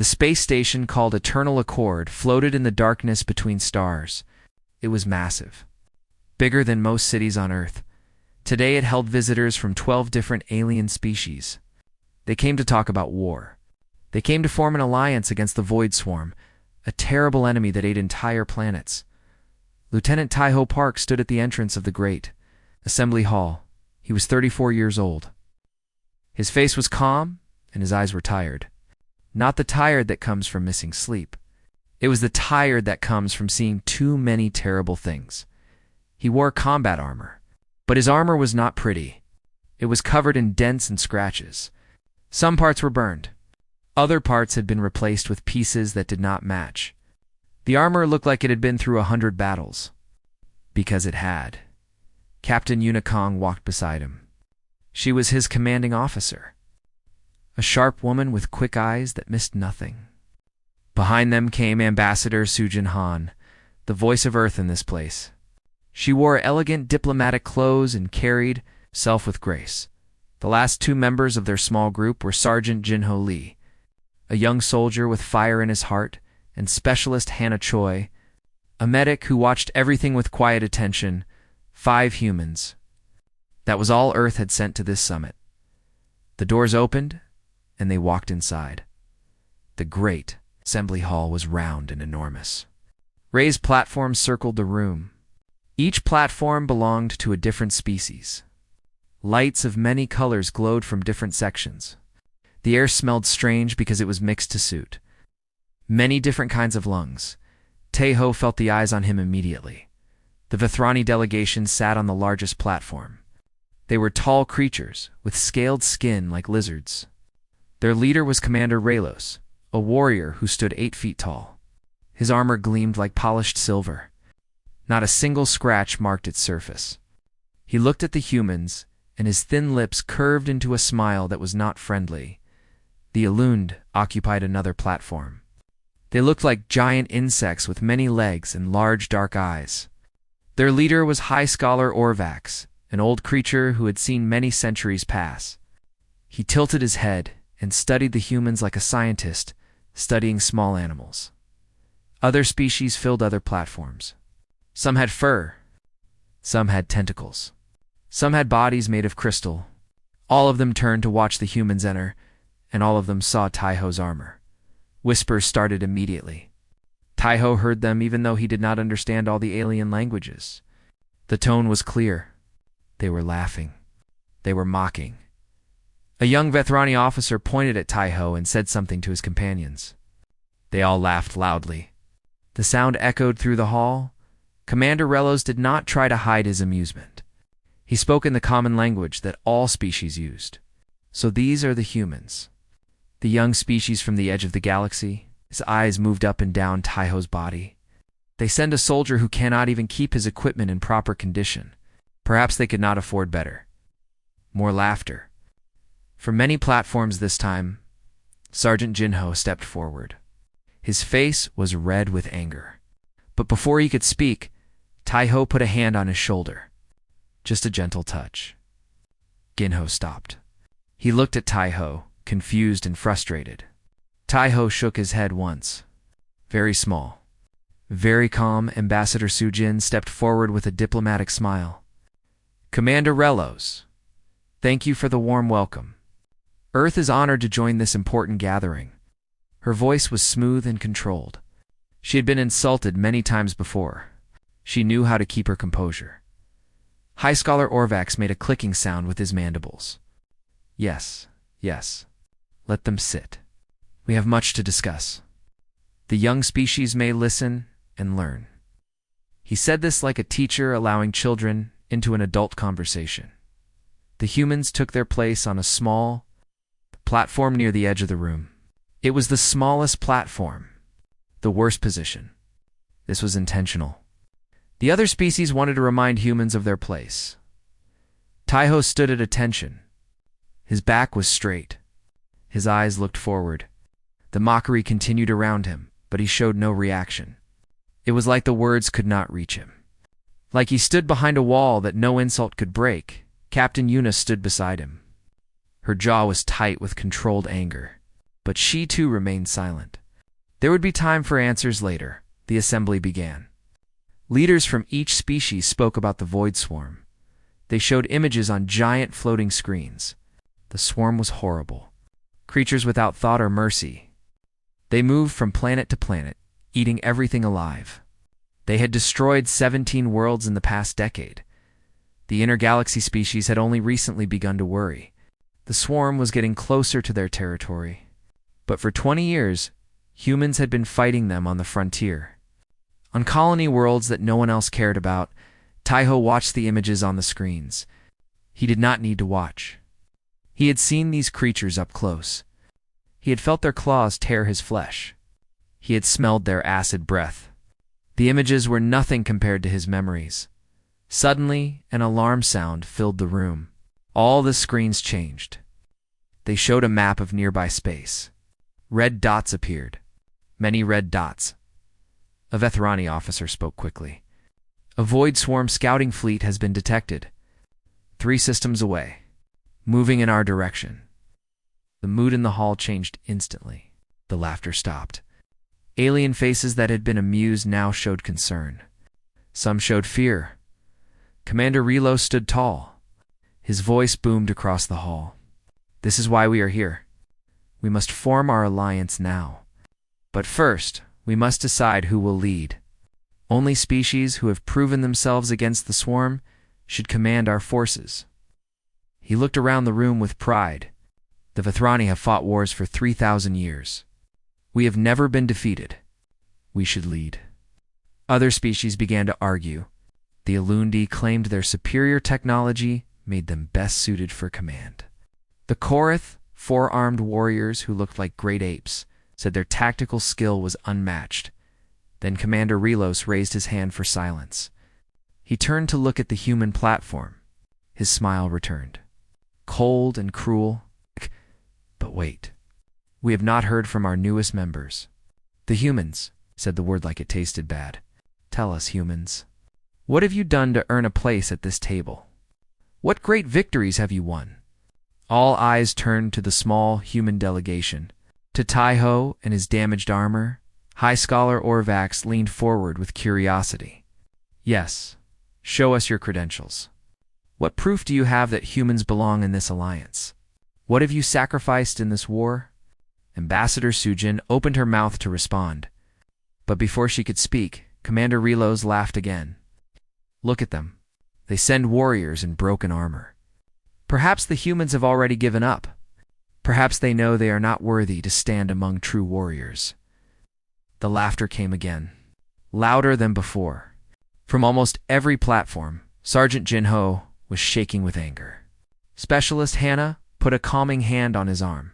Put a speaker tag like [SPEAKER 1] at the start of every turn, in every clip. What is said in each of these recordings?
[SPEAKER 1] The space station called Eternal Accord floated in the darkness between stars. It was massive, bigger than most cities on Earth. Today it held visitors from 12 different alien species. They came to talk about war. They came to form an alliance against the Void Swarm, a terrible enemy that ate entire planets. Lieutenant Tai-Ho Park stood at the entrance of the great assembly hall. He was 34 years old. His face was calm, and his eyes were tired. Not the tired that comes from missing sleep. It was the tired that comes from seeing too many terrible things. He wore combat armor, but his armor was not pretty. It was covered in dents and scratches. Some parts were burned. Other parts had been replaced with pieces that did not match. The armor looked like it had been through 100 battles. Because it had. Captain Unicong walked beside him. She was his commanding officer. A sharp woman with quick eyes that missed nothing. Behind them came Ambassador Sujin Han, the voice of Earth in this place. She wore elegant diplomatic clothes and carried herself with grace. The last two members of their small group were Sergeant Jinho Lee, a young soldier with fire in his heart, and Specialist Hannah Choi, a medic who watched everything with quiet attention. 5 humans. That was all Earth had sent to this summit. The doors opened, and they walked inside. The great assembly hall was round and enormous. Raised platforms circled the room. Each platform belonged to a different species. Lights of many colors glowed from different sections. The air smelled strange because it was mixed to suit. Many different kinds of lungs. Tai-Ho felt the eyes on him immediately. The Vethrani delegation sat on the largest platform. They were tall creatures, with scaled skin like lizards. Their leader was Commander Raylos, a warrior who stood 8 feet tall. His armor gleamed like polished silver. Not a single scratch marked its surface. He looked at the humans, and his thin lips curved into a smile that was not friendly. The Elund occupied another platform. They looked like giant insects with many legs and large dark eyes. Their leader was High Scholar Orvax, an old creature who had seen many centuries pass. He tilted his head and studied the humans like a scientist studying small animals. Other species filled other platforms. Some had fur. Some had tentacles. Some had bodies made of crystal. All of them turned to watch the humans enter, and all of them saw Tai-Ho's armor. Whispers started immediately. Tai-Ho heard them even though he did not understand all the alien languages. The tone was clear. They were laughing. They were mocking. A young Vethrani officer pointed at Tai-Ho and said something to his companions. They all laughed loudly. The sound echoed through the hall. Commander Rellos did not try to hide his amusement. He spoke in the common language that all species used. So these are the humans. The young species from the edge of the galaxy. His eyes moved up and down Tai-Ho's body. They send a soldier who cannot even keep his equipment in proper condition. Perhaps they could not afford better. More laughter. From many platforms this time, Sergeant Jinho stepped forward. His face was red with anger. But before he could speak, Tai-Ho put a hand on his shoulder. Just a gentle touch. Jinho stopped. He looked at Tai-Ho, confused and frustrated. Tai-Ho shook his head once. Very small. Very calm, Ambassador Sujin stepped forward with a diplomatic smile. Commander Rellos, thank you for the warm welcome. Earth is honored to join this important gathering. Her voice was smooth and controlled. She had been insulted many times before. She knew how to keep her composure. High Scholar Orvax made a clicking sound with his mandibles. Yes, yes. Let them sit. We have much to discuss. The young species may listen and learn. He said this like a teacher allowing children into an adult conversation. The humans took their place on a small platform near the edge of the room. It was the smallest platform, the worst position. This was intentional. The other species wanted to remind humans of their place. Tai-Ho stood at attention. His back was straight. His eyes looked forward. The mockery continued around him, but he showed no reaction. It was like the words could not reach him. Like he stood behind a wall that no insult could break, Captain Yuna stood beside him. Her jaw was tight with controlled anger. but she too remained silent. There would be time for answers later. The assembly began. Leaders from each species spoke about the void swarm. They showed images on giant floating screens. The swarm was horrible. Creatures without thought or mercy. They moved from planet to planet, eating everything alive. They had destroyed 17 worlds in the past decade. The intergalaxy species had only recently begun to worry. The swarm was getting closer to their territory. But for 20 years, humans had been fighting them on the frontier. On colony worlds that no one else cared about, Taiho watched the images on the screens. He did not need to watch. He had seen these creatures up close. He had felt their claws tear his flesh. He had smelled their acid breath. The images were nothing compared to his memories. Suddenly, an alarm sound filled the room. All the screens changed. They showed a map of nearby space. Red dots appeared. Many red dots. A Vethrani officer spoke quickly. A void swarm scouting fleet has been detected. 3 systems away. Moving in our direction. The mood in the hall changed instantly. The laughter stopped. Alien faces that had been amused now showed concern. Some showed fear. Commander Relo stood tall. His voice boomed across the hall. This is why we are here. We must form our alliance now. But first, we must decide who will lead. Only species who have proven themselves against the swarm should command our forces. He looked around the room with pride. The Vethrani have fought wars for 3,000 years. We have never been defeated. We should lead. Other species began to argue. The Alundi claimed their superior technology made them best suited for command. The Korath, 4-armed warriors who looked like great apes, said their tactical skill was unmatched. Then Commander Relos raised his hand for silence. He turned to look at the human platform. His smile returned. Cold and cruel. But wait. We have not heard from our newest members. The humans, said the word like it tasted bad. Tell us, humans. What have you done to earn a place at this table? What great victories have you won? All eyes turned to the small human delegation. To Taiho and his damaged armor, High Scholar Orvax leaned forward with curiosity. Yes, show us your credentials. What proof do you have that humans belong in this alliance? What have you sacrificed in this war? Ambassador Sujin opened her mouth to respond. But before she could speak, Commander Relos laughed again. Look at them. They send warriors in broken armor. Perhaps the humans have already given up. Perhaps they know they are not worthy to stand among true warriors. The laughter came again, louder than before. From almost every platform, Sergeant Jinho was shaking with anger. Specialist Hannah put a calming hand on his arm.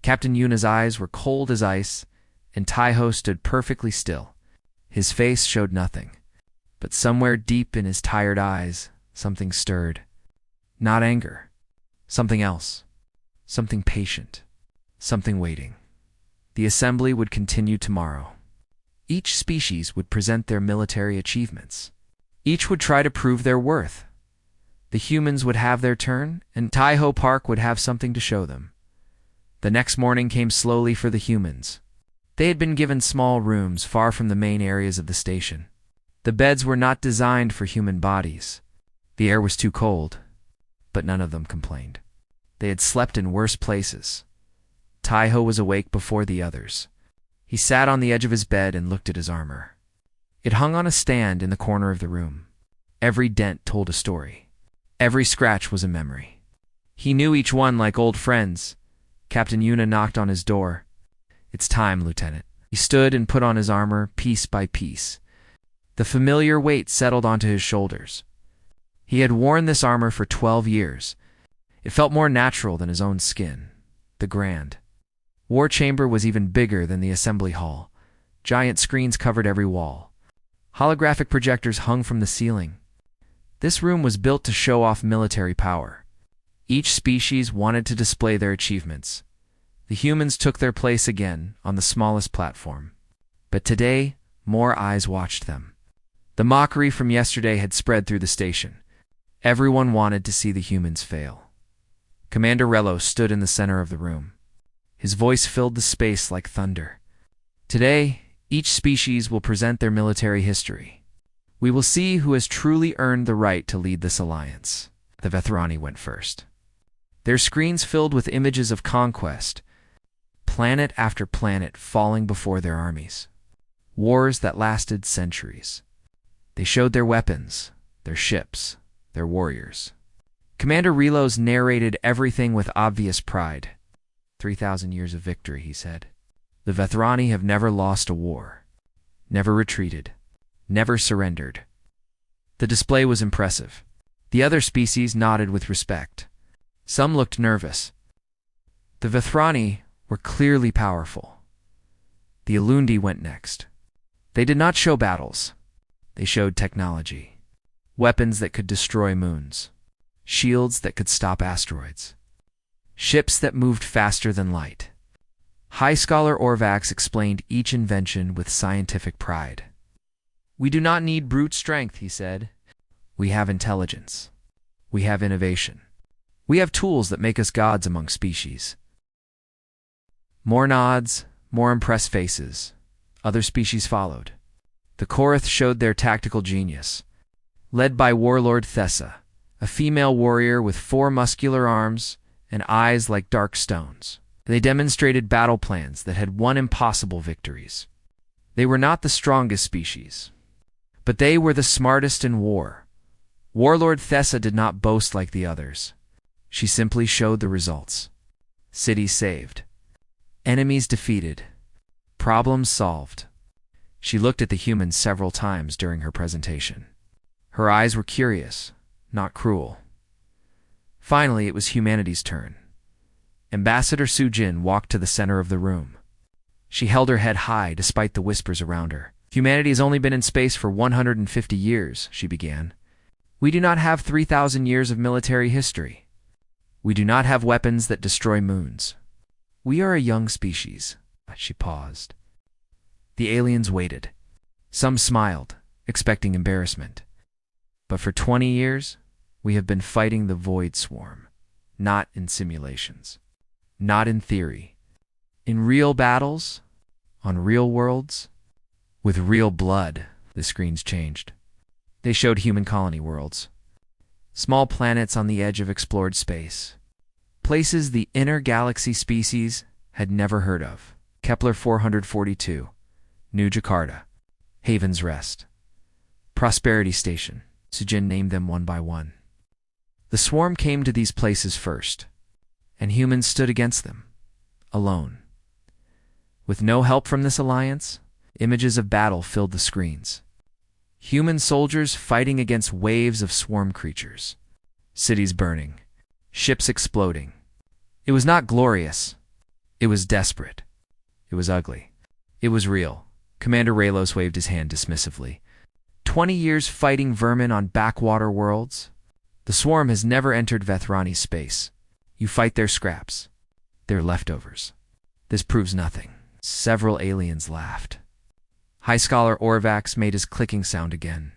[SPEAKER 1] Captain Yuna's eyes were cold as ice, and Taiho stood perfectly still. His face showed nothing, but somewhere deep in his tired eyes, something stirred. Not anger. Something else. Something patient. Something waiting. The assembly would continue tomorrow. Each species would present their military achievements. Each would try to prove their worth. The humans would have their turn, and Taiho Park would have something to show them. The next morning came slowly for the humans. They had been given small rooms far from the main areas of the station. The beds were not designed for human bodies. The air was too cold, but none of them complained. They had slept in worse places. Taiho was awake before the others. He sat on the edge of his bed and looked at his armor. It hung on a stand in the corner of the room. Every dent told a story. Every scratch was a memory. He knew each one like old friends. Captain Yuna knocked on his door. It's time, Lieutenant. He stood and put on his armor piece by piece. The familiar weight settled onto his shoulders. He had worn this armor for 12 years. It felt more natural than his own skin. The Grand War Chamber was even bigger than the assembly hall. Giant screens covered every wall. Holographic projectors hung from the ceiling. This room was built to show off military power. Each species wanted to display their achievements. The humans took their place again on the smallest platform. But today, more eyes watched them. The mockery from yesterday had spread through the station. Everyone wanted to see the humans fail. Commander Rello stood in the center of the room. His voice filled the space like thunder. Today, each species will present their military history. We will see who has truly earned the right to lead this alliance. The Vethrani went first. Their screens filled with images of conquest, planet after planet falling before their armies. Wars that lasted centuries. They showed their weapons, their ships, their warriors. Commander Relos narrated everything with obvious pride. 3,000 years of victory, he said. The Vethrani have never lost a war, never retreated, never surrendered. The display was impressive. The other species nodded with respect. Some looked nervous. The Vethrani were clearly powerful. The Elundi went next. They did not show battles. They showed technology. Weapons that could destroy moons. Shields that could stop asteroids. Ships that moved faster than light. High Scholar Orvax explained each invention with scientific pride. We do not need brute strength, he said. We have intelligence. We have innovation. We have tools that make us gods among species. More nods, more impressed faces. Other species followed. The Korath showed their tactical genius. Led by Warlord Thessa, a female warrior with 4 muscular arms and eyes like dark stones. They demonstrated battle plans that had won impossible victories. They were not the strongest species, but they were the smartest in war. Warlord Thessa did not boast like the others. She simply showed the results. Cities saved. Enemies defeated. Problems solved. She looked at the humans several times during her presentation. Her eyes were curious, not cruel. Finally, it was humanity's turn. Ambassador Sujin walked to the center of the room. She held her head high despite the whispers around her. Humanity has only been in space for 150 years, she began. We do not have 3,000 years of military history. We do not have weapons that destroy moons. We are a young species. She paused. The aliens waited. Some smiled, expecting embarrassment. But for 20 years, we have been fighting the Void Swarm, not in simulations, not in theory. In real battles, on real worlds, with real blood. The screens changed. They showed human colony worlds. Small planets on the edge of explored space. Places the inner galaxy species had never heard of. Kepler 442, New Jakarta, Haven's Rest, Prosperity Station. Sujin named them one by one. The swarm came to these places first, and humans stood against them, alone. With no help from this alliance, images of battle filled the screens. Human soldiers fighting against waves of swarm creatures. Cities burning. Ships exploding. It was not glorious. It was desperate. It was ugly. It was real. Commander Raylos waved his hand dismissively. 20 years fighting vermin on backwater worlds? The swarm has never entered Vethrani space. You fight their scraps. Their leftovers. This proves nothing. Several aliens laughed. High Scholar Orvax made his clicking sound again.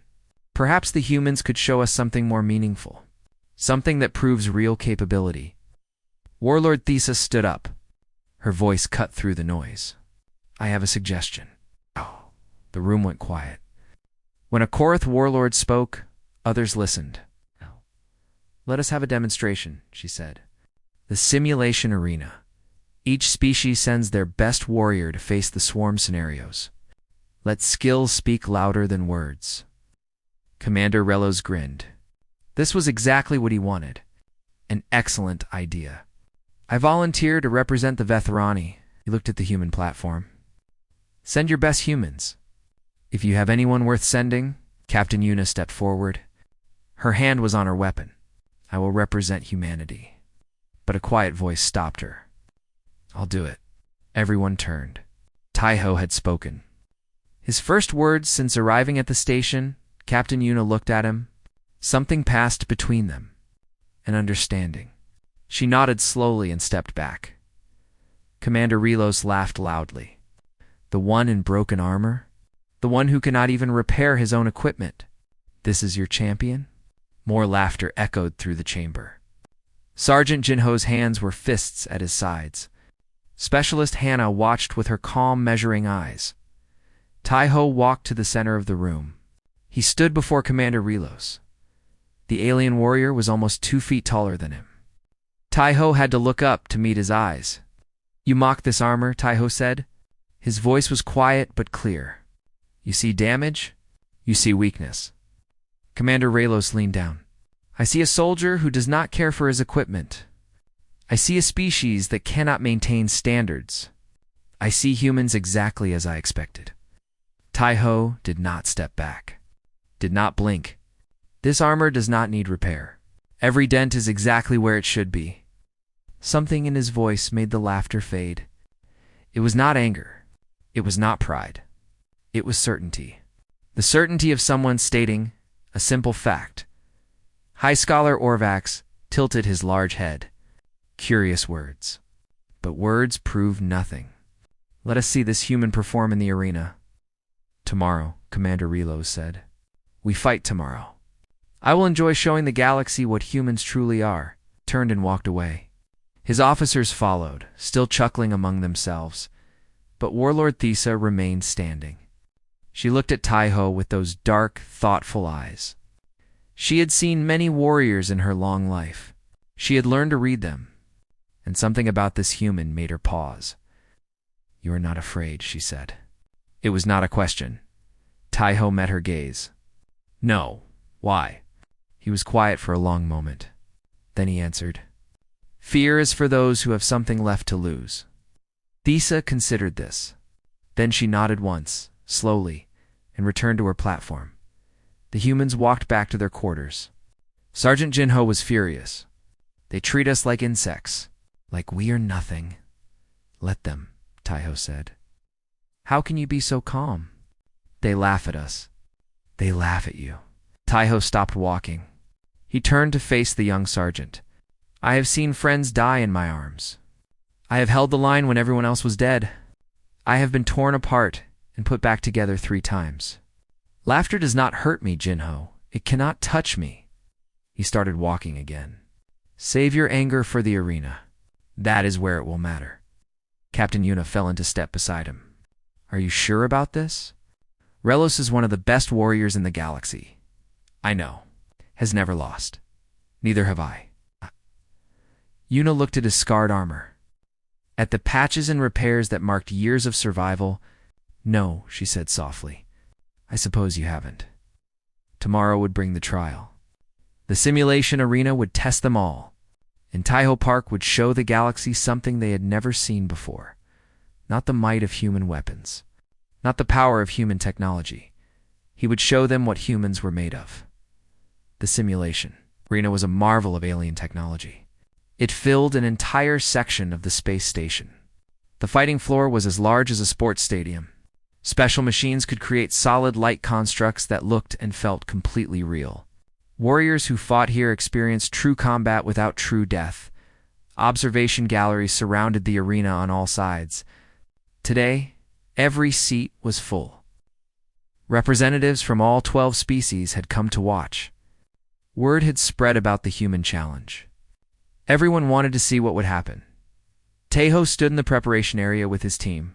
[SPEAKER 1] Perhaps the humans could show us something more meaningful. Something that proves real capability. Warlord Thesis stood up. Her voice cut through the noise. I have a suggestion. Oh. The room went quiet. When a Korath warlord spoke, others listened. Let us have a demonstration, she said. The simulation arena. Each species sends their best warrior to face the swarm scenarios. Let skills speak louder than words. Commander Relos grinned. This was exactly what he wanted. An excellent idea. I volunteer to represent the Vethrani. He looked at the human platform. Send your best humans. If you have anyone worth sending, Captain Yuna stepped forward. Her hand was on her weapon. I will represent humanity. But a quiet voice stopped her. I'll do it. Everyone turned. Taiho had spoken. His first words since arriving at the station, Captain Yuna looked at him. Something passed between them. An understanding. She nodded slowly and stepped back. Commander Relos laughed loudly. The one in broken armor? The one who cannot even repair his own equipment? This is your champion? More laughter echoed through the chamber. Sergeant Jinho's hands were fists at his sides. Specialist Hannah watched with her calm, measuring eyes. Tai-Ho walked to the center of the room. He stood before Commander Relos. The alien warrior was almost 2 feet taller than him. Tai-Ho had to look up to meet his eyes. "You mock this armor," Tai-Ho said. His voice was quiet but clear. "You see damage? You see weakness." Commander Relos leaned down. "I see a soldier who does not care for his equipment. I see a species that cannot maintain standards. I see humans exactly as I expected." Tai-Ho did not step back, did not blink. "This armor does not need repair. Every dent is exactly where it should be." Something in his voice made the laughter fade. It was not anger. It was not pride. It was certainty. The certainty of someone stating a simple fact. High Scholar Orvax tilted his large head. Curious words. But words prove nothing. "Let us see this human perform in the arena." "Tomorrow," Commander Relos said. "We fight tomorrow. I will enjoy showing the galaxy what humans truly are," turned and walked away. His officers followed, still chuckling among themselves, but Warlord Thesa remained standing. She looked at Tai-Ho with those dark, thoughtful eyes. She had seen many warriors in her long life. She had learned to read them, and something about this human made her pause. "You are not afraid," she said. It was not a question. Tai-Ho met her gaze. "No. Why?" He was quiet for a long moment. Then he answered, "Fear is for those who have something left to lose." Thesa considered this. Then she nodded once, slowly, and returned to her platform. The humans walked back to their quarters. Sergeant Jinho was furious. "They treat us like insects, like we are nothing." "Let them," Tai-Ho said. "How can you be so calm?" "They laugh at us." "They laugh at you." Tai-Ho stopped walking. He turned to face the young sergeant. "I have seen friends die in my arms. I have held the line when everyone else was dead. I have been torn apart and put back together 3 times. Laughter does not hurt me, Jinho. It cannot touch me." He started walking again. "Save your anger for the arena. That is where it will matter." Captain Yuna fell into step beside him. "Are you sure about this? Relos is one of the best warriors in the galaxy. I know. Has never lost. Neither have I." Yuna looked at his scarred armor, at the patches and repairs that marked years of survival. "No," she said softly. "I suppose you haven't." Tomorrow would bring the trial. The simulation arena would test them all, and Tai-Ho Park would show the galaxy something they had never seen before. Not the might of human weapons, not the power of human technology. He would show them what humans were made of. The simulation arena was a marvel of alien technology. It filled an entire section of the space station. The fighting floor was as large as a sports stadium. Special machines could create solid light constructs that looked and felt completely real. Warriors who fought here experienced true combat without true death. Observation galleries surrounded the arena on all sides. Today, every seat was full. Representatives from all 12 species had come to watch. Word had spread about the human challenge. Everyone wanted to see what would happen. Tai-Ho stood in the preparation area with his team.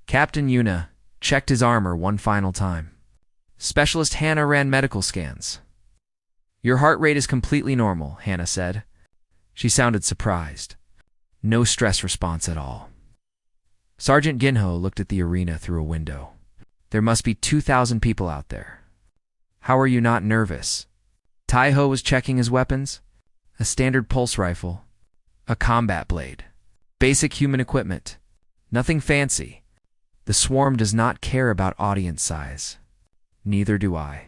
[SPEAKER 1] Captain Yuna checked his armor one final time. Specialist Hannah ran medical scans. "Your heart rate is completely normal," Hannah said. She sounded surprised. No stress response at all. Sergeant Ginho looked at the arena through a window. "There must be 2,000 people out there. How are you not nervous?" Tai-Ho was checking his weapons. A standard pulse rifle. A combat blade. Basic human equipment. Nothing fancy. The swarm does not care about audience size. Neither do I.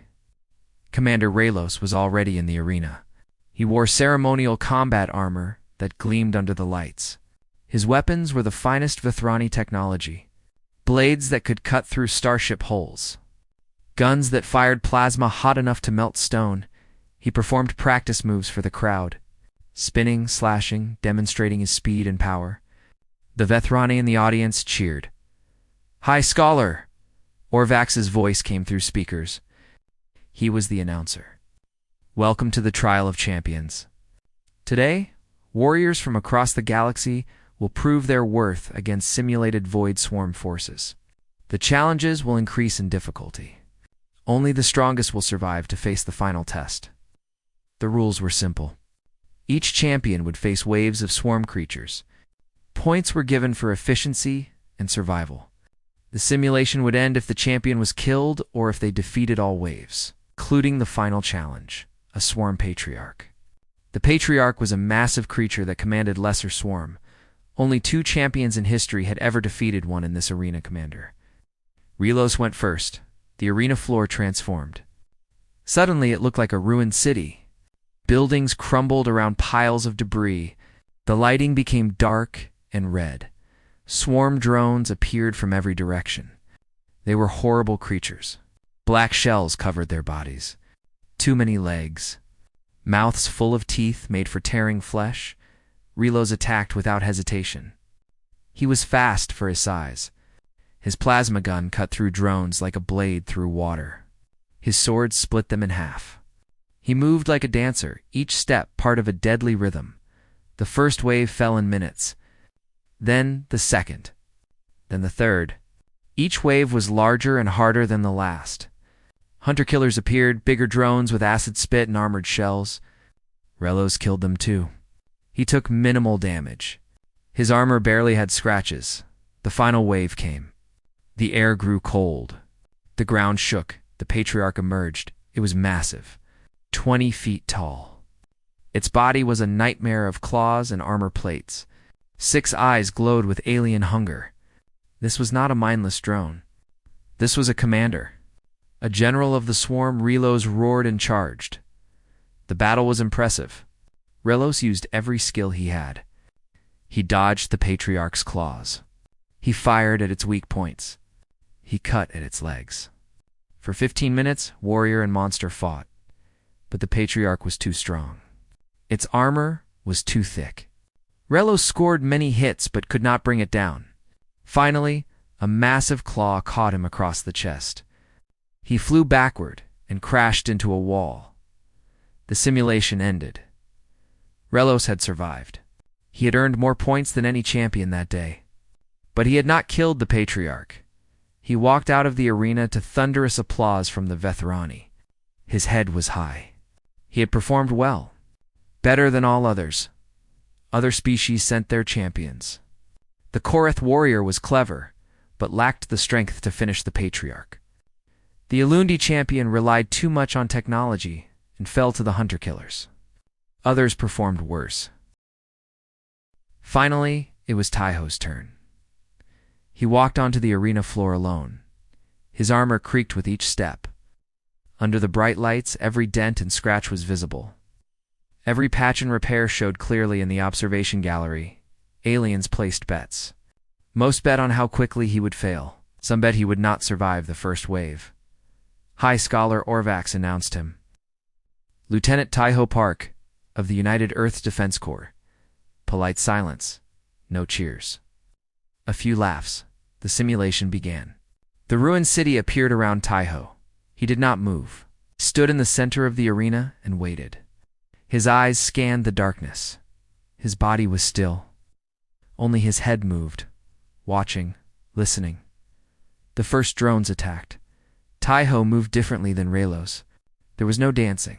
[SPEAKER 1] Commander Relos was already in the arena. He wore ceremonial combat armor that gleamed under the lights. His weapons were the finest Vithrani technology. Blades that could cut through starship hulls. Guns that fired plasma hot enough to melt stone. He performed practice moves for the crowd, spinning, slashing, demonstrating his speed and power. The Vethrani in the audience cheered. "High Scholar!" Orvax's voice came through speakers. He was the announcer. "Welcome to the Trial of Champions. Today, warriors from across the galaxy will prove their worth against simulated void swarm forces. The challenges will increase in difficulty. Only the strongest will survive to face the final test. The rules were simple. Each champion would face waves of swarm creatures. Points were given for efficiency and survival. The simulation would end if the champion was killed or if they defeated all waves, including the final challenge, a swarm patriarch. The patriarch was a massive creature that commanded lesser swarm. Only 2 champions in history had ever defeated one in this arena commander. Relos went first. The arena floor transformed. Suddenly it looked like a ruined city. Buildings crumbled around piles of debris. The lighting became dark and red. Swarm drones appeared from every direction. They were horrible creatures. Black shells covered their bodies. Too many legs. Mouths full of teeth made for tearing flesh. Relos attacked without hesitation. He was fast for his size. His plasma gun cut through drones like a blade through water. His sword split them in half. He moved like a dancer, each step part of a deadly rhythm. The first wave fell in minutes. Then the second. Then the third. Each wave was larger and harder than the last. Hunter-killers appeared, bigger drones with acid spit and armored shells. Relos killed them too. He took minimal damage. His armor barely had scratches. The final wave came. The air grew cold. The ground shook. The patriarch emerged. It was massive, 20 feet tall. Its body was a nightmare of claws and armor plates. 6 eyes glowed with alien hunger. This was not a mindless drone. This was a commander. A general of the swarm. Relos roared and charged. The battle was impressive. Relos used every skill he had. He dodged the patriarch's claws. He fired at its weak points. He cut at its legs. For 15 minutes, warrior and monster fought. But the patriarch was too strong. Its armor was too thick. Relos scored many hits but could not bring it down. Finally, a massive claw caught him across the chest. He flew backward and crashed into a wall. The simulation ended. Relos had survived. He had earned more points than any champion that day. But he had not killed the patriarch. He walked out of the arena to thunderous applause from the Vethrani. His head was high. He had performed well, better than all others. Other species sent their champions. The Korath warrior was clever, but lacked the strength to finish the patriarch. The Elundi champion relied too much on technology and fell to the hunter-killers. Others performed worse. Finally, it was Taiho's turn. He walked onto the arena floor alone. His armor creaked with each step. Under the bright lights, every dent and scratch was visible. Every patch and repair showed clearly in the observation gallery. Aliens placed bets. Most bet on how quickly he would fail. Some bet he would not survive the first wave. High Scholar Orvax announced him. Lieutenant Taiho Park, of the United Earth Defense Corps. Polite silence. No cheers. A few laughs. The simulation began. The ruined city appeared around Taiho. He did not move. He stood in the center of the arena and waited. His eyes scanned the darkness. His body was still. Only his head moved, watching, listening. The first drones attacked. Taiho moved differently than Relos. There was no dancing,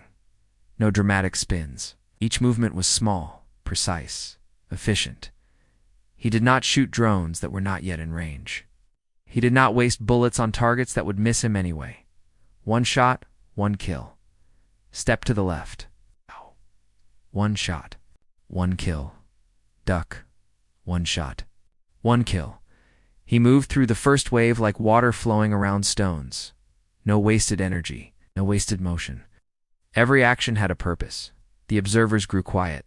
[SPEAKER 1] no dramatic spins. Each movement was small, precise, efficient. He did not shoot drones that were not yet in range. He did not waste bullets on targets that would miss him anyway. One shot, one kill. Step to the left. One shot, one kill. Duck, one shot, one kill. He moved through the first wave like water flowing around stones. No wasted energy, no wasted motion. Every action had a purpose. The observers grew quiet.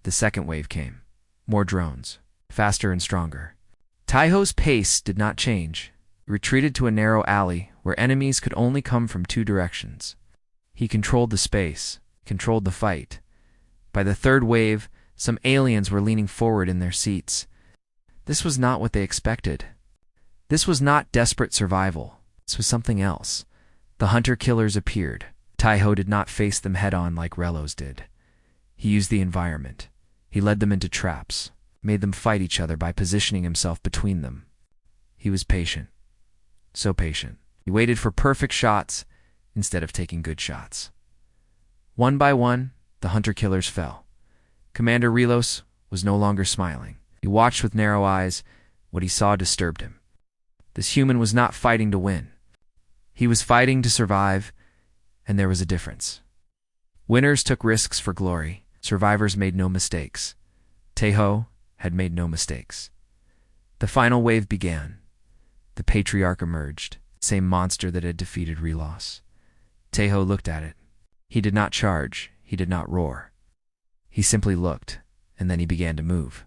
[SPEAKER 1] The second wave came. More drones, faster and stronger. Taiho's pace did not change. He retreated to a narrow alley where enemies could only come from 2 directions. He controlled the space, controlled the fight. By the third wave, some aliens were leaning forward in their seats. This was not what they expected. This was not desperate survival. This was something else. The hunter-killers appeared. Taiho did not face them head-on like Relos did. He used the environment. He led them into traps. made them fight each other by positioning himself between them. He was patient. So patient. He waited for perfect shots instead of taking good shots. One by one, the hunter-killers fell. Commander Relos was no longer smiling. He watched with narrow eyes. What he saw disturbed him. This human was not fighting to win. He was fighting to survive, and there was a difference. Winners took risks for glory. Survivors made no mistakes. Taeho had made no mistakes. The final wave began. The Patriarch emerged, same monster that had defeated Relos. Taeho looked at it. He did not charge. He did not roar. He simply looked, and then he began to move.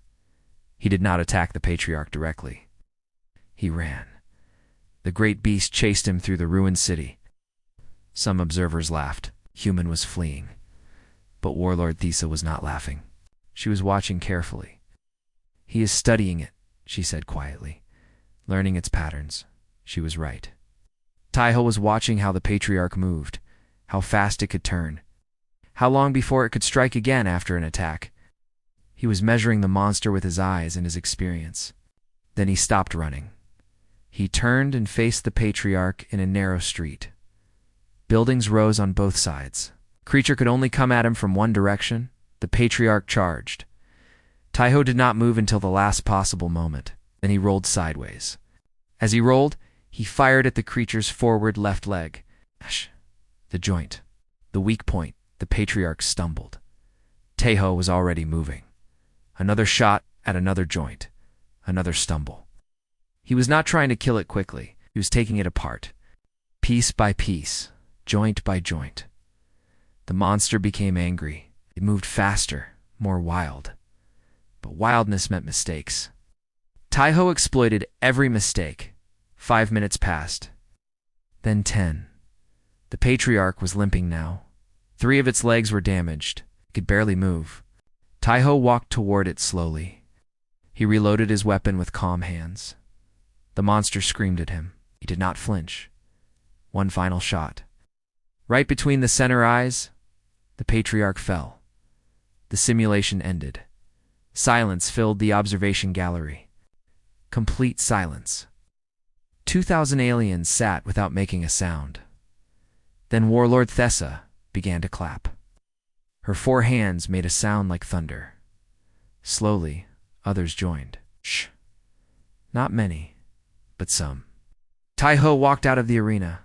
[SPEAKER 1] He did not attack the Patriarch directly. He ran. The great beast chased him through the ruined city. Some observers laughed. Human was fleeing. But Warlord Thesa was not laughing. She was watching carefully. He is studying it, she said quietly. Learning its patterns. She was right. Taeho was watching how the Patriarch moved, how fast it could turn, how long before it could strike again after an attack. He was measuring the monster with his eyes and his experience. Then he stopped running. He turned and faced the Patriarch in a narrow street. Buildings rose on both sides. Creature could only come at him from one direction. The Patriarch charged. Taeho did not move until the last possible moment. Then he rolled sideways. As he rolled, he fired at the creature's forward left leg. The joint. The weak point. The Patriarch stumbled. Taeho was already moving. Another shot at another joint. Another stumble. He was not trying to kill it quickly. He was taking it apart. Piece by piece. Joint by joint. The monster became angry. It moved faster, more wild. But wildness meant mistakes. Taeho exploited every mistake. 5 minutes passed. Then 10. The Patriarch was limping now. 3 of its legs were damaged. It could barely move. Taeho walked toward it slowly. He reloaded his weapon with calm hands. The monster screamed at him. He did not flinch. One final shot. Right between the center eyes, the Patriarch fell. The simulation ended. Silence filled the observation gallery. Complete silence. 2,000 aliens sat without making a sound. Then Warlord Thesa began to clap. Her 4 hands made a sound like thunder. Slowly, others joined. Shh. Not many, but some. Taeho walked out of the arena.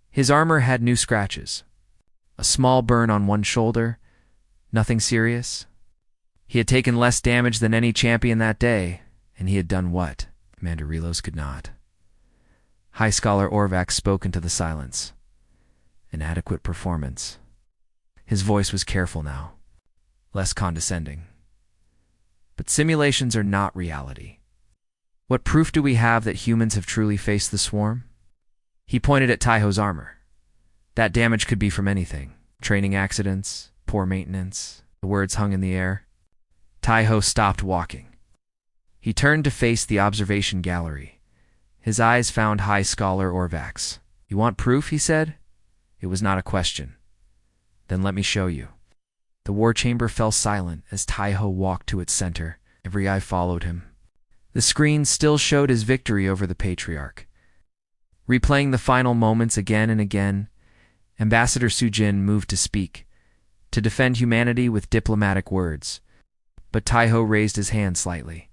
[SPEAKER 1] His armor had new scratches. A small burn on one shoulder. Nothing serious. He had taken less damage than any champion that day, and he had done what Commander Relos could not. High Scholar Orvax spoke into the silence. An adequate performance. His voice was careful now, less condescending. But simulations are not reality. What proof do we have that humans have truly faced the swarm? He pointed at Taeho's armor. That damage could be from anything. Training accidents, poor maintenance. The words hung in the air. Taeho stopped walking. He turned to face the observation gallery. His eyes found High Scholar Orvax. You want proof, he said. It was not a question. Then let me show you. The war chamber fell silent as Taeho walked to its center. Every eye followed him. The screen still showed his victory over the Patriarch. Replaying the final moments again and again, Ambassador Sujin moved to speak, to defend humanity with diplomatic words. But Taeho raised his hand slightly.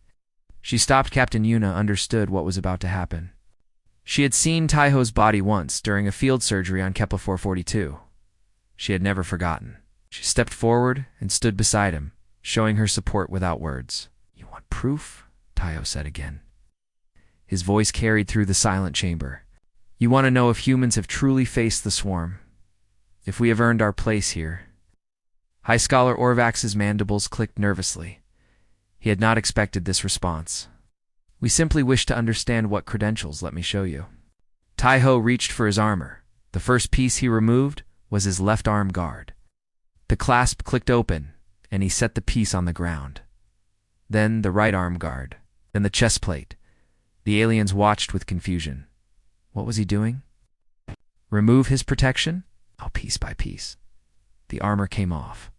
[SPEAKER 1] She stopped. Captain Yuna understood what was about to happen. She had seen Taeho's body once during a field surgery on Kepler 442. She had never forgotten. She stepped forward and stood beside him, showing her support without words. You want proof? Taeho said again. His voice carried through the silent chamber. You want to know if humans have truly faced the swarm? If we have earned our place here? High Scholar Orvax's mandibles clicked nervously. He had not expected this response. We simply wish to understand what credentials. Let me show you. Taeho reached for his armor. The first piece he removed was his left arm guard. The clasp clicked open, and he set the piece on the ground. Then the right arm guard, then the chest plate. The aliens watched with confusion. What was he doing? Remove his protection? Oh, piece by piece. The armor came off.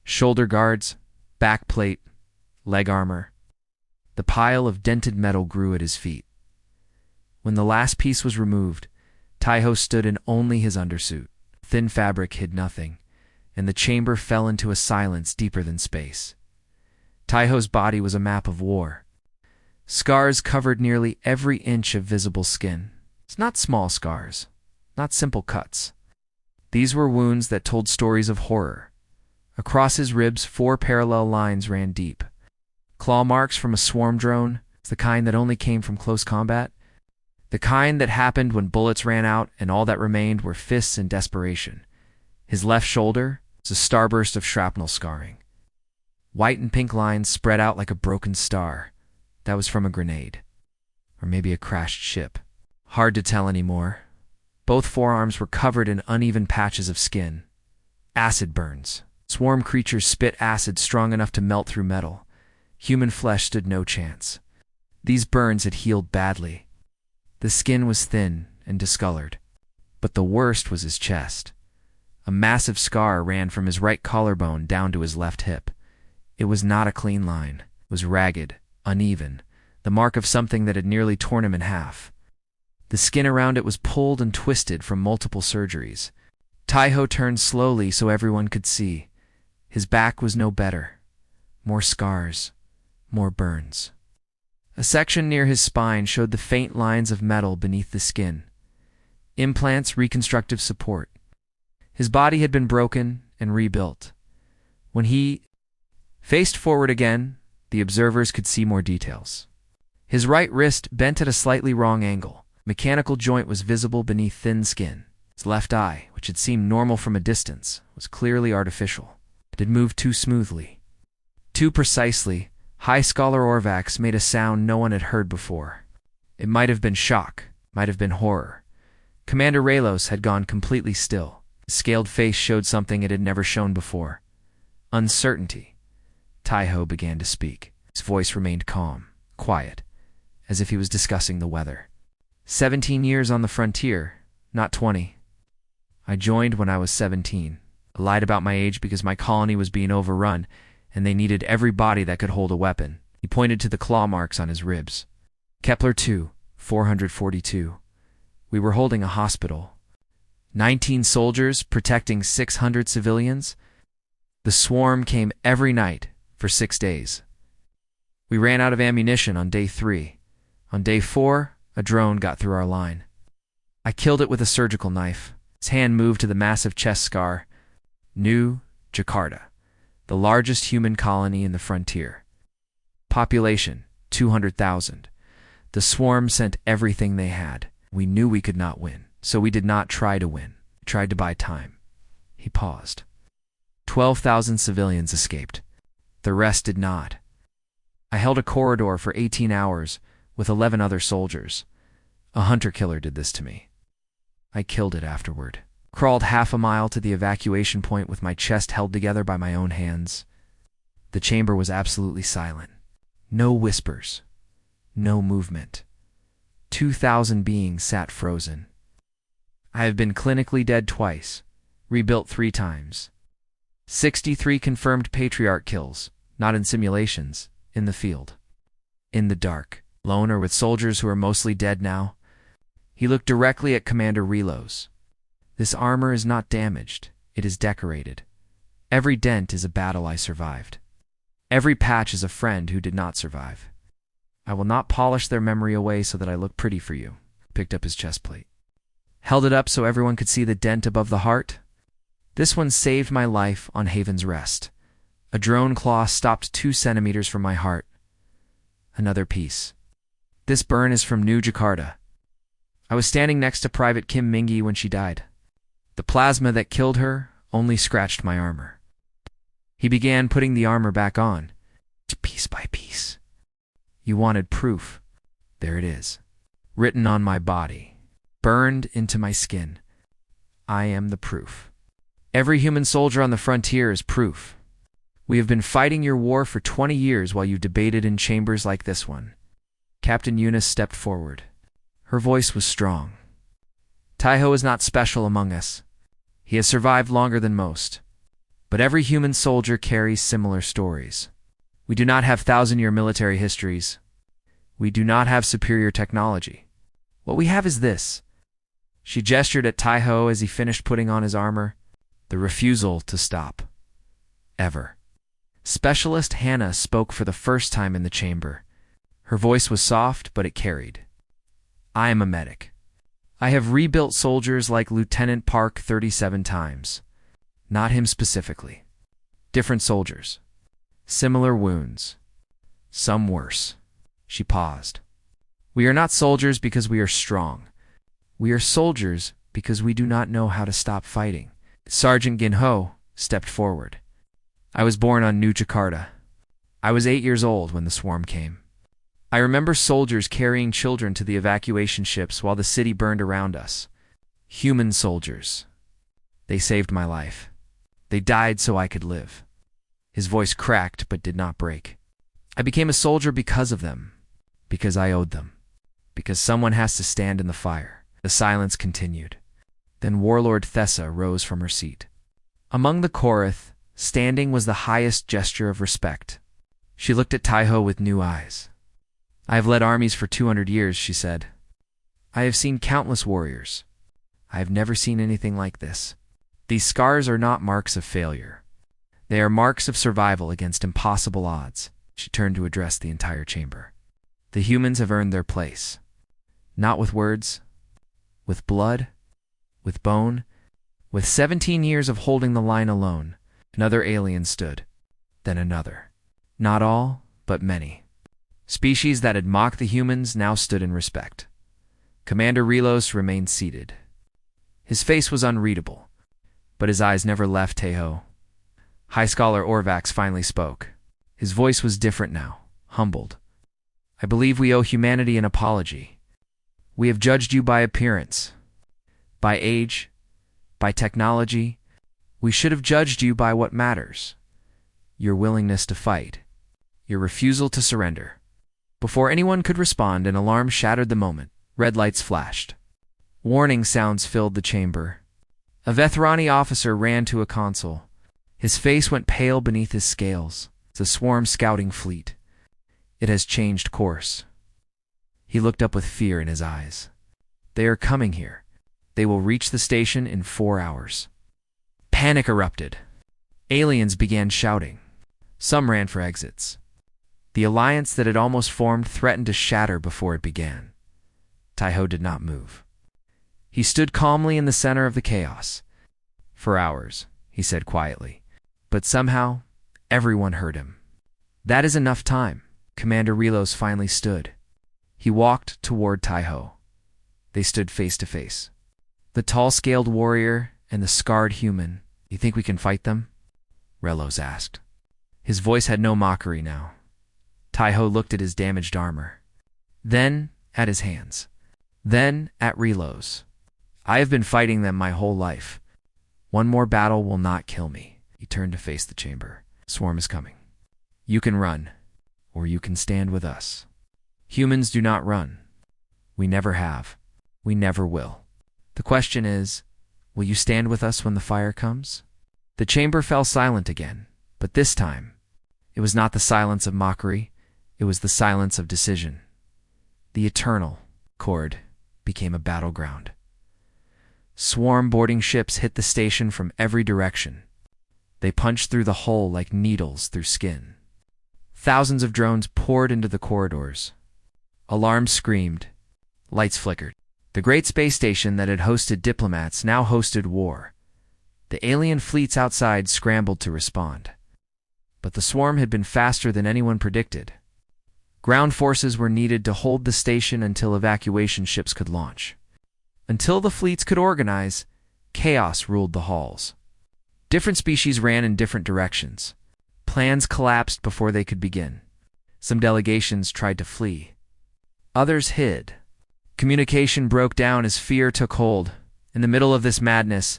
[SPEAKER 1] Shoulder guards, back plate, leg armor. The pile of dented metal grew at his feet. When the last piece was removed, Taiho stood in only his undersuit. Thin fabric hid nothing, and the chamber fell into a silence deeper than space. Taiho's body was a map of war. Scars covered nearly every inch of visible skin. It's not small scars, not simple cuts. These were wounds that told stories of horror. Across his ribs, 4 parallel lines ran deep. Claw marks from a swarm drone, the kind that only came from close combat. The kind that happened when bullets ran out and all that remained were fists and desperation. His left shoulder was a starburst of shrapnel scarring. White and pink lines spread out like a broken star. That was from a grenade. Or maybe a crashed ship. Hard to tell anymore. Both forearms were covered in uneven patches of skin. Acid burns. Swarm creatures spit acid strong enough to melt through metal. Human flesh stood no chance. These burns had healed badly. The skin was thin and discolored. But the worst was his chest. A massive scar ran from his right collarbone down to his left hip. It was not a clean line. It was ragged, uneven, the mark of something that had nearly torn him in half. The skin around it was pulled and twisted from multiple surgeries. Taiho turned slowly so everyone could see. His back was no better. More scars, more burns. A section near his spine showed the faint lines of metal beneath the skin. Implants, reconstructive support. His body had been broken and rebuilt. When he faced forward again, the observers could see more details. His right wrist bent at a slightly wrong angle. A mechanical joint was visible beneath thin skin. His left eye, which had seemed normal from a distance, was clearly artificial. It had moved too smoothly. Too precisely, High Scholar Orvax made a sound no one had heard before. It might have been shock, might have been horror. Commander Raylos had gone completely still. His scaled face showed something it had never shown before. Uncertainty. Taiho began to speak. His voice remained calm, quiet, as if he was discussing the weather. 17 years on the frontier, not 20. I joined when I was 17. I lied about my age because my colony was being overrun, and they needed every body that could hold a weapon. He pointed to the claw marks on his ribs. Kepler 2, 442. We were holding a hospital. 19 soldiers protecting 600 civilians. The swarm came every night for 6 days. We ran out of ammunition on day 3. On day 4, a drone got through our line. I killed it with a surgical knife. His hand moved to the massive chest scar. New Jakarta, the largest human colony in the frontier. Population, 200,000. The swarm sent everything they had. We knew we could not win, so we did not try to win. We tried to buy time. He paused. 12,000 civilians escaped. The rest did not. I held a corridor for 18 hours with 11 other soldiers. A hunter-killer did this to me. I killed it afterward. Crawled half a mile to the evacuation point with my chest held together by my own hands. The chamber was absolutely silent. No whispers. No movement. 2,000 beings sat frozen. I have been clinically dead twice, rebuilt 3 times. 63 confirmed Patriarch kills, not in simulations, in the field. In the dark, alone or with soldiers who are mostly dead now. He looked directly at Commander Relos. This armor is not damaged, it is decorated. Every dent is a battle I survived. Every patch is a friend who did not survive. I will not polish their memory away so that I look pretty for you. Picked up his chest plate. Held it up so everyone could see the dent above the heart. This one saved my life on Haven's Rest. A drone claw stopped 2 centimeters from my heart. Another piece. This burn is from New Jakarta. I was standing next to Private Kim Mingi when she died. The plasma that killed her only scratched my armor. He began putting the armor back on, piece by piece. You wanted proof. There it is. Written on my body. Burned into my skin. I am the proof. Every human soldier on the frontier is proof. We have been fighting your war for 20 years while you debated in chambers like this one. Captain Eunice stepped forward. Her voice was strong. Taiho is not special among us. He has survived longer than most. But every human soldier carries similar stories. We do not have 1,000-year military histories. We do not have superior technology. What we have is this. She gestured at Taiho as he finished putting on his armor. The refusal to stop. Ever. Specialist Hannah spoke for the first time in the chamber. Her voice was soft, but it carried. I am a medic. I have rebuilt soldiers like Lieutenant Park 37 times. Not him specifically. Different soldiers. Similar wounds. Some worse. She paused. We are not soldiers because we are strong. We are soldiers because we do not know how to stop fighting. Sergeant Ginho stepped forward. I was born on New Jakarta. I was 8 years old when the swarm came. I remember soldiers carrying children to the evacuation ships while the city burned around us. Human soldiers. They saved my life. They died so I could live. His voice cracked but did not break. I became a soldier because of them. Because I owed them. Because someone has to stand in the fire. The silence continued. Then Warlord Thessa rose from her seat. Among the Korath, standing was the highest gesture of respect. She looked at Taiho with new eyes. I have led armies for 200 years, she said. I have seen countless warriors. I have never seen anything like this. These scars are not marks of failure. They are marks of survival against impossible odds. She turned to address the entire chamber. The humans have earned their place. Not with words, with blood, with bone, with 17 years of holding the line alone. Another alien stood, then another. Not all, but many. Species that had mocked the humans now stood in respect. Commander Relos remained seated. His face was unreadable, but his eyes never left Taiho. High Scholar Orvax finally spoke. His voice was different now, humbled. I believe we owe humanity an apology. We have judged you by appearance, by age, by technology. We should have judged you by what matters. Your willingness to fight, your refusal to surrender. Before anyone could respond, an alarm shattered the moment. Red lights flashed. Warning sounds filled the chamber. A Vethrani officer ran to a console. His face went pale beneath his scales. It's a swarm scouting fleet. It has changed course. He looked up with fear in his eyes. They are coming here. They will reach the station in 4 hours. Panic erupted. Aliens began shouting. Some ran for exits. The alliance that had almost formed threatened to shatter before it began. Taiho did not move. He stood calmly in the center of the chaos. For hours, he said quietly. But somehow, everyone heard him. That is enough time. Commander Relos finally stood. He walked toward Taiho. They stood face to face. The tall-scaled warrior and the scarred human. You think we can fight them? Relos asked. His voice had no mockery now. Taiho looked at his damaged armor. Then at his hands. Then at Relos. I have been fighting them my whole life. One more battle will not kill me. He turned to face the chamber. Swarm is coming. You can run, or you can stand with us. Humans do not run. We never have. We never will. The question is, will you stand with us when the fire comes? The chamber fell silent again, but this time, it was not the silence of mockery, it was the silence of decision. The eternal chord became a battleground. Swarm boarding ships hit the station from every direction. They punched through the hull like needles through skin. Thousands of drones poured into the corridors. Alarms screamed. Lights flickered. The great space station that had hosted diplomats now hosted war. The alien fleets outside scrambled to respond. But the swarm had been faster than anyone predicted. Ground forces were needed to hold the station until evacuation ships could launch. Until the fleets could organize, chaos ruled the halls. Different species ran in different directions. Plans collapsed before they could begin. Some delegations tried to flee. Others hid. Communication broke down as fear took hold. In the middle of this madness,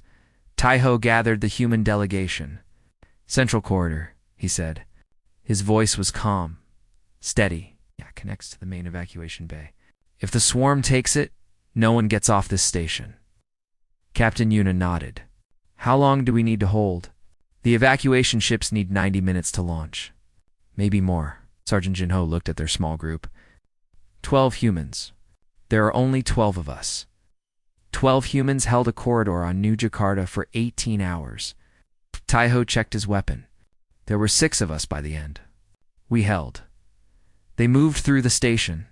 [SPEAKER 1] Taiho gathered the human delegation. Central Corridor, he said. His voice was calm, steady. Yeah, connects to the main evacuation bay. If the swarm takes it, no one gets off this station. Captain Yuna nodded. How long do we need to hold? The evacuation ships need 90 minutes to launch. Maybe more. Sergeant Jinho looked at their small group. 12 humans. There are only 12 of us. 12 humans held a corridor on New Jakarta for 18 hours. Taiho checked his weapon. There were 6 of us by the end. We held. They moved through the station.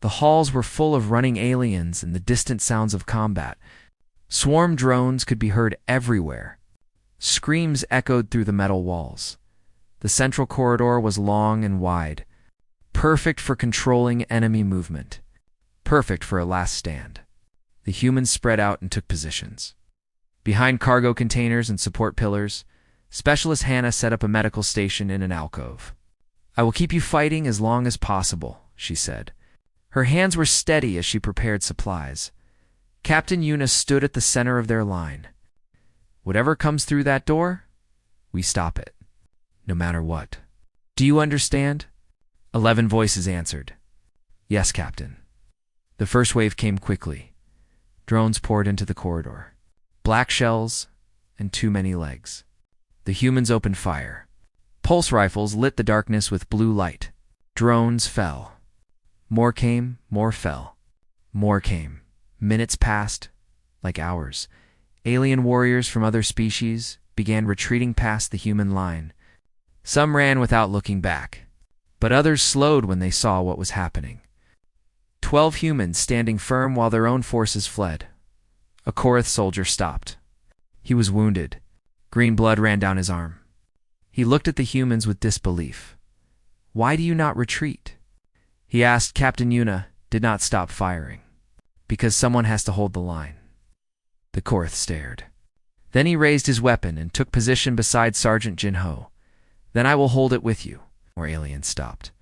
[SPEAKER 1] The halls were full of running aliens and the distant sounds of combat. Swarm drones could be heard everywhere. Screams echoed through the metal walls. The central corridor was long and wide, perfect for controlling enemy movement, perfect for a last stand. The humans spread out and took positions. Behind cargo containers and support pillars, Specialist Hannah set up a medical station in an alcove. "I will keep you fighting as long as possible," she said. Her hands were steady as she prepared supplies. Captain Yuna stood at the center of their line. "Whatever comes through that door, we stop it, no matter what. Do you understand?" 11 voices answered. "Yes, Captain." The first wave came quickly. Drones poured into the corridor. Black shells and too many legs. The humans opened fire. Pulse rifles lit the darkness with blue light. Drones fell. More came, more fell. More came. Minutes passed, like hours. Alien warriors from other species began retreating past the human line. Some ran without looking back, but others slowed when they saw what was happening. 12 humans standing firm while their own forces fled. A Korath soldier stopped. He was wounded. Green blood ran down his arm. He looked at the humans with disbelief. "Why do you not retreat?" He asked. Captain Yuna did not stop firing. "Because someone has to hold the line." The Korath stared. Then he raised his weapon and took position beside Sergeant Jinho. "Then I will hold it with you." More aliens stopped.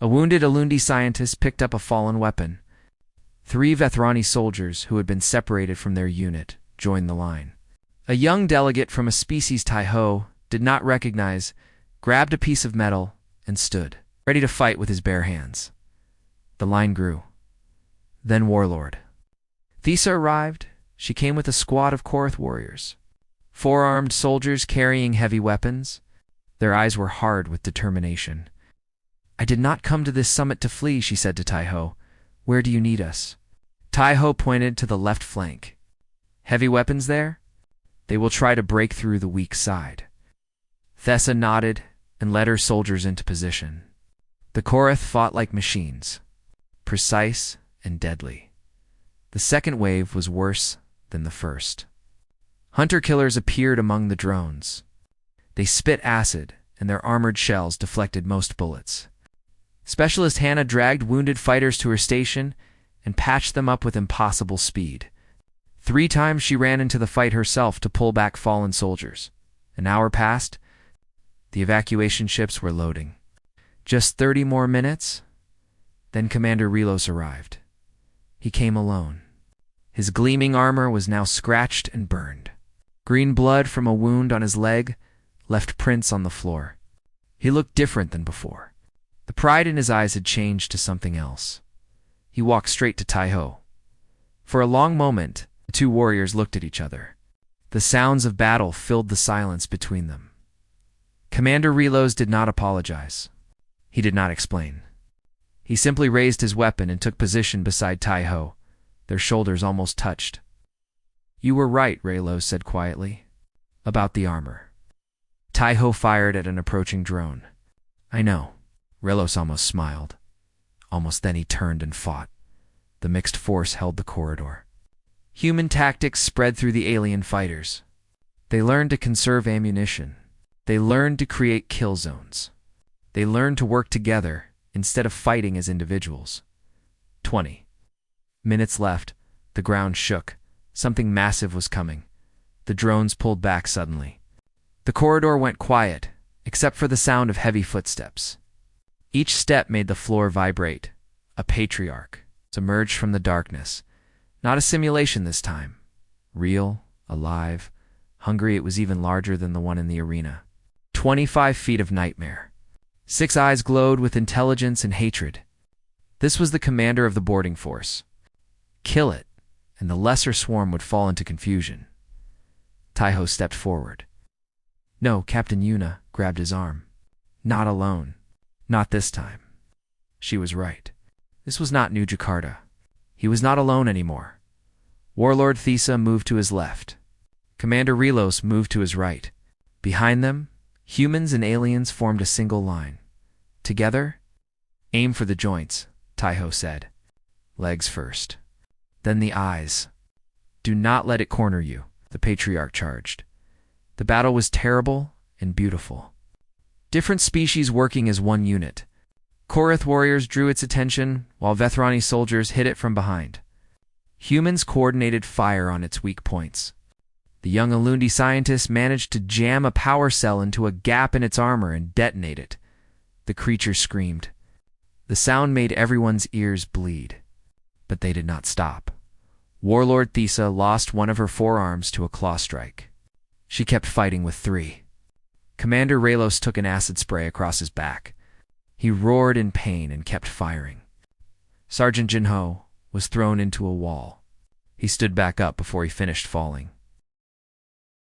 [SPEAKER 1] A wounded Alundi scientist picked up a fallen weapon. 3 Vethrani soldiers who had been separated from their unit joined the line. A young delegate from a species Taiho did not recognize, grabbed a piece of metal, and stood, ready to fight with his bare hands. The line grew. Then Warlord. Thesa arrived. She came with a squad of Korath warriors. 4 armed soldiers carrying heavy weapons. Their eyes were hard with determination. "I did not come to this summit to flee," she said to Taiho. "Where do you need us?" Taiho pointed to the left flank. "Heavy weapons there? They will try to break through the weak side." Thessa nodded and led her soldiers into position. The Korath fought like machines, precise and deadly. The second wave was worse than the first. Hunter-killers appeared among the drones. They spit acid, and their armored shells deflected most bullets. Specialist Hannah dragged wounded fighters to her station and patched them up with impossible speed. 3 times she ran into the fight herself to pull back fallen soldiers. An hour passed. The evacuation ships were loading. Just 30 more minutes, then Commander Relos arrived. He came alone. His gleaming armor was now scratched and burned. Green blood from a wound on his leg left prints on the floor. He looked different than before. The pride in his eyes had changed to something else. He walked straight to Taiho. For a long moment, the 2 warriors looked at each other. The sounds of battle filled the silence between them. Commander Relos did not apologize. He did not explain. He simply raised his weapon and took position beside Taiho. Their shoulders almost touched. "You were right," Relos said quietly, "about the armor." Taiho fired at an approaching drone. "I know." Relos almost smiled. Almost then he turned and fought. The mixed force held the corridor. Human tactics spread through the alien fighters. They learned to conserve ammunition. They learned to create kill zones. They learned to work together instead of fighting as individuals. 20 minutes left. The ground shook. Something massive was coming. The drones pulled back suddenly. The corridor went quiet, except for the sound of heavy footsteps. Each step made the floor vibrate. A patriarch emerged from the darkness. Not a simulation this time. Real, alive, hungry. It was even larger than the one in the arena. 25 feet of nightmare. 6 eyes glowed with intelligence and hatred. This was the commander of the boarding force. Kill it, and the lesser swarm would fall into confusion. Taiho stepped forward. No, Captain Yuna grabbed his arm. Not alone. Not this time. She was right. This was not New Jakarta. He was not alone anymore. Warlord Thesa moved to his left. Commander Relos moved to his right. Behind them, humans and aliens formed a single line. Together, aim for the joints, Taiho said. Legs first. Then the eyes. Do not let it corner you, the patriarch charged. The battle was terrible and beautiful. Different species working as one unit. Korath warriors drew its attention, while Vethrani soldiers hit it from behind. Humans coordinated fire on its weak points. The young Alundi scientists managed to jam a power cell into a gap in its armor and detonate it. The creature screamed. The sound made everyone's ears bleed. But they did not stop. Warlord Thesa lost one of her forearms to a claw strike. She kept fighting with 3. Commander Relos took an acid spray across his back. He roared in pain and kept firing. Sergeant Jinho was thrown into a wall. He stood back up before he finished falling.